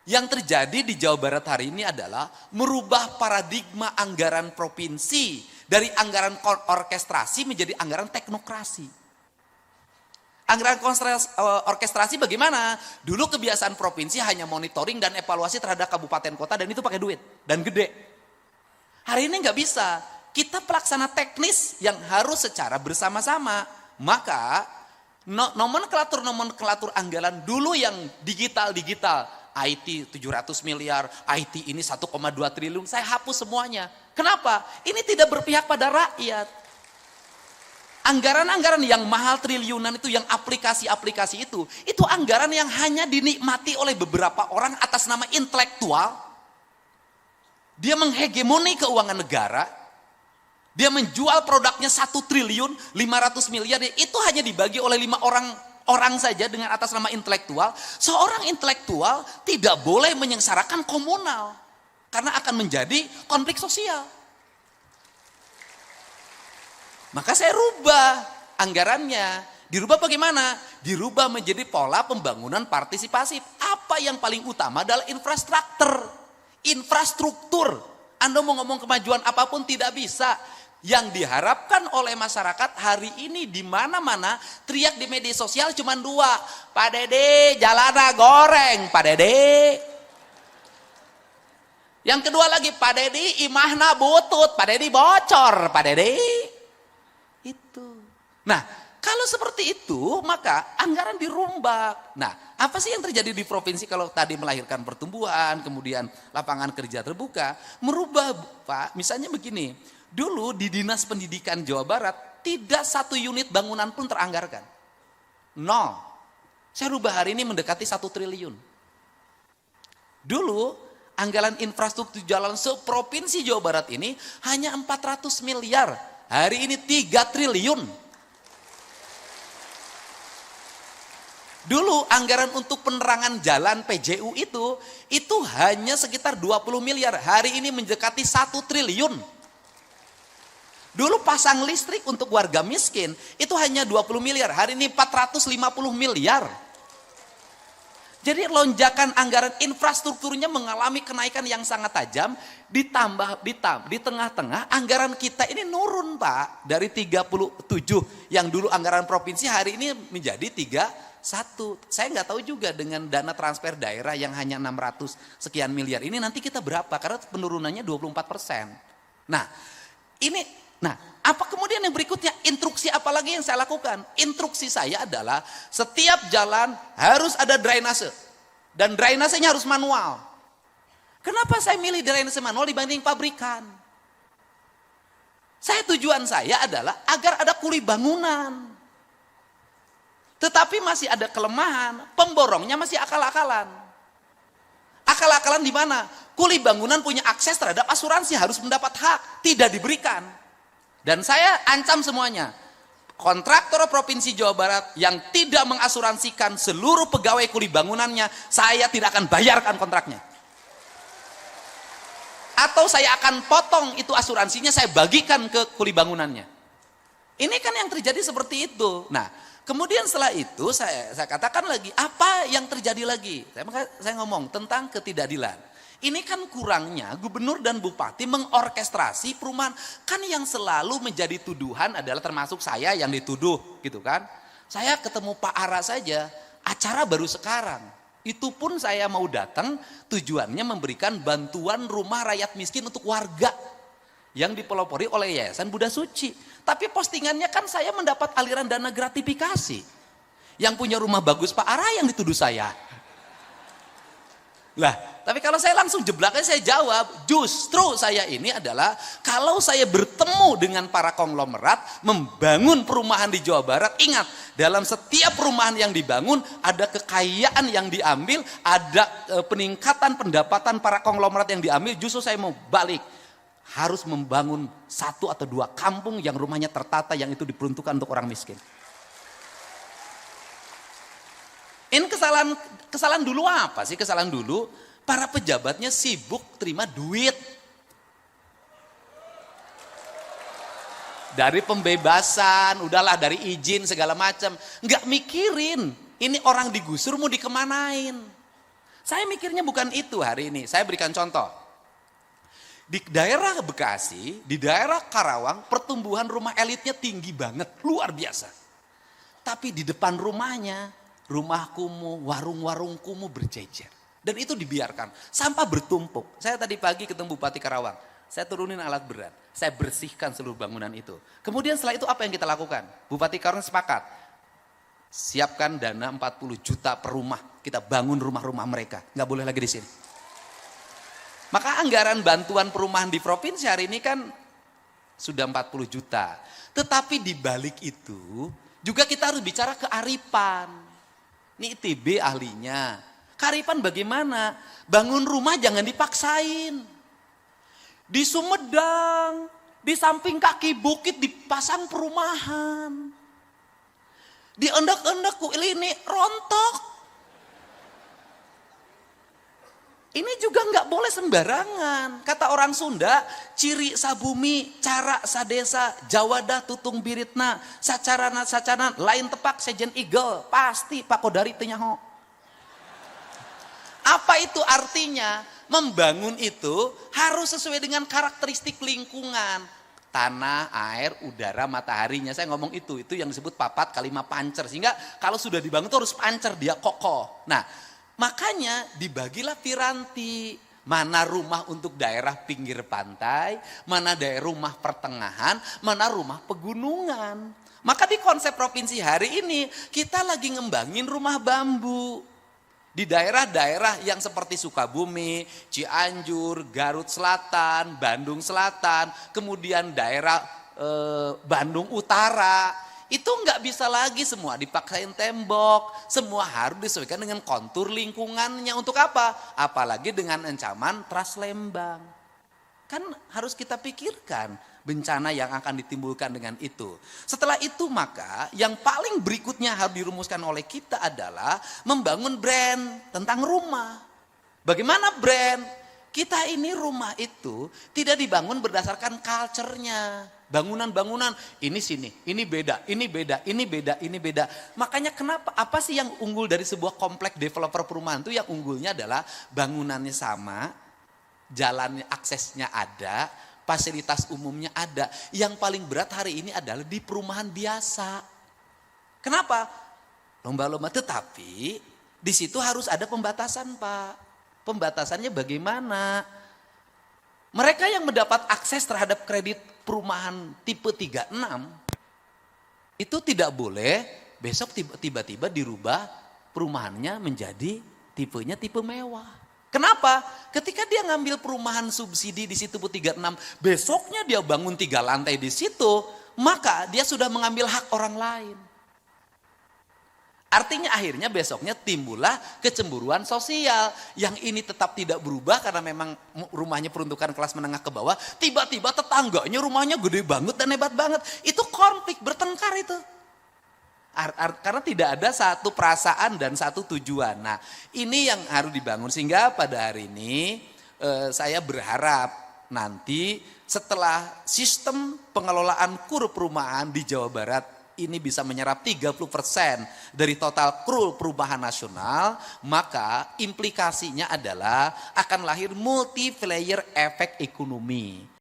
Yang terjadi di Jawa Barat hari ini adalah merubah paradigma anggaran provinsi dari anggaran orkestrasi menjadi anggaran teknokrasi. Anggaran orkestrasi bagaimana? Dulu kebiasaan provinsi hanya monitoring dan evaluasi terhadap kabupaten kota dan itu pakai duit dan gede. Hari ini nggak bisa. Kita pelaksana teknis yang harus secara bersama-sama. Maka nomenklatur anggaran dulu yang digital. IT 700 miliar, IT ini 1,2 triliun, saya hapus semuanya. Kenapa? Ini tidak berpihak pada rakyat. Anggaran-anggaran yang mahal triliunan itu, yang aplikasi-aplikasi itu anggaran yang hanya dinikmati oleh beberapa orang atas nama intelektual. Dia menghegemoni keuangan negara, dia menjual produknya 1 triliun 500 miliar, itu hanya dibagi oleh 5 orang saja dengan atas nama intelektual. Seorang intelektual tidak boleh menyengsarakan komunal karena akan menjadi konflik sosial. Maka saya rubah anggarannya. Dirubah bagaimana? Dirubah menjadi pola pembangunan partisipasi. Apa yang paling utama adalah infrastruktur. Anda mau ngomong kemajuan apapun tidak bisa. Yang diharapkan oleh masyarakat hari ini di mana-mana teriak di media sosial cuma 2. Pak Dede jalana goreng, Pak Dede. Yang kedua lagi, Pak Dede imahna butut, Pak Dede bocor, Pak Dede. Itu. Nah, kalau seperti itu maka anggaran dirombak. Nah, apa sih yang terjadi di provinsi kalau tadi melahirkan pertumbuhan, kemudian lapangan kerja terbuka, merubah Pak, misalnya begini. Dulu di Dinas Pendidikan Jawa Barat tidak 1 unit bangunan pun teranggarkan. 0. Saya rubah hari ini mendekati 1 triliun. Dulu anggaran infrastruktur jalan seprovinsi Jawa Barat ini hanya 400 miliar. Hari ini 3 triliun. Dulu anggaran untuk penerangan jalan PJU itu hanya sekitar 20 miliar. Hari ini mendekati 1 triliun. Dulu pasang listrik untuk warga miskin itu hanya 20 miliar. Hari ini 450 miliar. Jadi lonjakan anggaran infrastrukturnya mengalami kenaikan yang sangat tajam. Ditambah di tengah-tengah anggaran kita ini nurun Pak. Dari 37 yang dulu anggaran provinsi hari ini menjadi 31. Saya nggak tahu juga dengan dana transfer daerah yang hanya 600 sekian miliar. Ini nanti kita berapa? Karena penurunannya 24%. Nah, apa kemudian yang berikutnya? Instruksi apa lagi yang saya lakukan? Instruksi saya adalah setiap jalan harus ada drainase. Dan drainasenya harus manual. Kenapa saya milih drainase manual dibanding pabrikan? Tujuan saya adalah agar ada kuli bangunan. Tetapi masih ada kelemahan, pemborongnya masih akal-akalan. Akal-akalan di mana? Kuli bangunan punya akses terhadap asuransi, harus mendapat hak, tidak diberikan. Dan saya ancam semuanya, kontraktor Provinsi Jawa Barat yang tidak mengasuransikan seluruh pegawai kuli bangunannya, saya tidak akan bayarkan kontraknya. Atau saya akan potong itu asuransinya, saya bagikan ke kuli bangunannya. Ini kan yang terjadi seperti itu. Nah, kemudian setelah itu saya katakan lagi, apa yang terjadi lagi? Saya ngomong tentang ketidakadilan. Ini kan kurangnya gubernur dan bupati mengorkestrasi perumahan. Kan yang selalu menjadi tuduhan adalah termasuk saya yang dituduh gitu kan. Saya ketemu Pak Ara saja, acara baru sekarang. Itu pun saya mau datang tujuannya memberikan bantuan rumah rakyat miskin untuk warga. Yang dipelopori oleh Yayasan Buddha Suci. Tapi postingannya kan saya mendapat aliran dana gratifikasi. Yang punya rumah bagus Pak Ara yang dituduh saya. Lah, tapi kalau saya langsung jeblaknya saya jawab, justru saya ini adalah kalau saya bertemu dengan para konglomerat membangun perumahan di Jawa Barat, ingat dalam setiap perumahan yang dibangun ada kekayaan yang diambil, ada peningkatan pendapatan para konglomerat yang diambil, justru saya mau balik. Harus membangun 1 atau 2 kampung yang rumahnya tertata, yang itu diperuntukkan untuk orang miskin. Ini kesalahan dulu apa sih? Kesalahan dulu para pejabatnya sibuk terima duit. Dari pembebasan, udahlah dari izin segala macam. Nggak mikirin, ini orang digusur mau dikemanain. Saya mikirnya bukan itu hari ini. Saya berikan contoh. Di daerah Bekasi, di daerah Karawang, pertumbuhan rumah elitnya tinggi banget, luar biasa. Tapi di depan rumahnya, rumah kumuh, warung-warung kumuh berjejer. Dan itu dibiarkan, sampah bertumpuk. Saya tadi pagi ketemu Bupati Karawang, saya turunin alat berat, saya bersihkan seluruh bangunan itu. Kemudian setelah itu apa yang kita lakukan? Bupati Karawang sepakat, siapkan dana 40 juta per rumah, kita bangun rumah-rumah mereka, nggak boleh lagi di sini. Maka anggaran bantuan perumahan di provinsi hari ini kan sudah 40 juta. Tetapi di balik itu juga kita harus bicara kearifan. Ini ITB ahlinya. Kearifan bagaimana? Bangun rumah jangan dipaksain. Di Sumedang, di samping kaki bukit dipasang perumahan. Di endek-endek ini rontok. Ini juga nggak boleh sembarangan. Kata orang Sunda, ciri sabumi, cara sadesa, jawada tutung biritna, sacarana sacaran, lain tepak sejen igel, pasti Pak Kodari tenyaho. Apa itu artinya? Membangun itu harus sesuai dengan karakteristik lingkungan. Tanah, air, udara, mataharinya. Saya ngomong itu yang disebut papat kalimat pancer. Sehingga kalau sudah dibangun itu harus pancer, dia kokoh. Nah, makanya dibagilah piranti, mana rumah untuk daerah pinggir pantai, mana daerah rumah pertengahan, mana rumah pegunungan. Maka di konsep provinsi hari ini kita lagi ngembangin rumah bambu. Di daerah-daerah yang seperti Sukabumi, Cianjur, Garut Selatan, Bandung Selatan, kemudian daerah Bandung Utara. Itu nggak bisa lagi semua dipaksain tembok, semua harus disesuaikan dengan kontur lingkungannya. Untuk apa? Apalagi dengan ancaman Tras Lembang. Kan harus kita pikirkan bencana yang akan ditimbulkan dengan itu. Setelah itu maka yang paling berikutnya harus dirumuskan oleh kita adalah membangun brand tentang rumah. Bagaimana brand? Kita ini rumah itu tidak dibangun berdasarkan culture-nya. Bangunan-bangunan, ini sini, ini beda, ini beda, ini beda, ini beda. Makanya kenapa, apa sih yang unggul dari sebuah komplek developer perumahan itu? Yang unggulnya adalah bangunannya sama, jalannya aksesnya ada, fasilitas umumnya ada. Yang paling berat hari ini adalah di perumahan biasa. Kenapa? Lomba-lomba, tetapi di situ harus ada pembatasan, Pak. Pembatasannya bagaimana? Mereka yang mendapat akses terhadap kredit perumahan tipe 36 itu tidak boleh besok tiba-tiba dirubah perumahannya menjadi tipenya tipe mewah. Kenapa? Ketika dia ngambil perumahan subsidi di situ 36, besoknya dia bangun 3 lantai di situ, maka dia sudah mengambil hak orang lain. Artinya akhirnya besoknya timbullah kecemburuan sosial. Yang ini tetap tidak berubah karena memang rumahnya peruntukan kelas menengah ke bawah. Tiba-tiba tetangganya rumahnya gede banget dan hebat banget. Itu konflik, bertengkar itu. Karena tidak ada satu perasaan dan satu tujuan. Nah, ini yang harus dibangun. Sehingga pada hari ini saya berharap nanti setelah sistem pengelolaan kur perumahan di Jawa Barat ini bisa menyerap 30% dari total KRUL perumahan nasional, maka implikasinya adalah akan lahir multi-player efek ekonomi.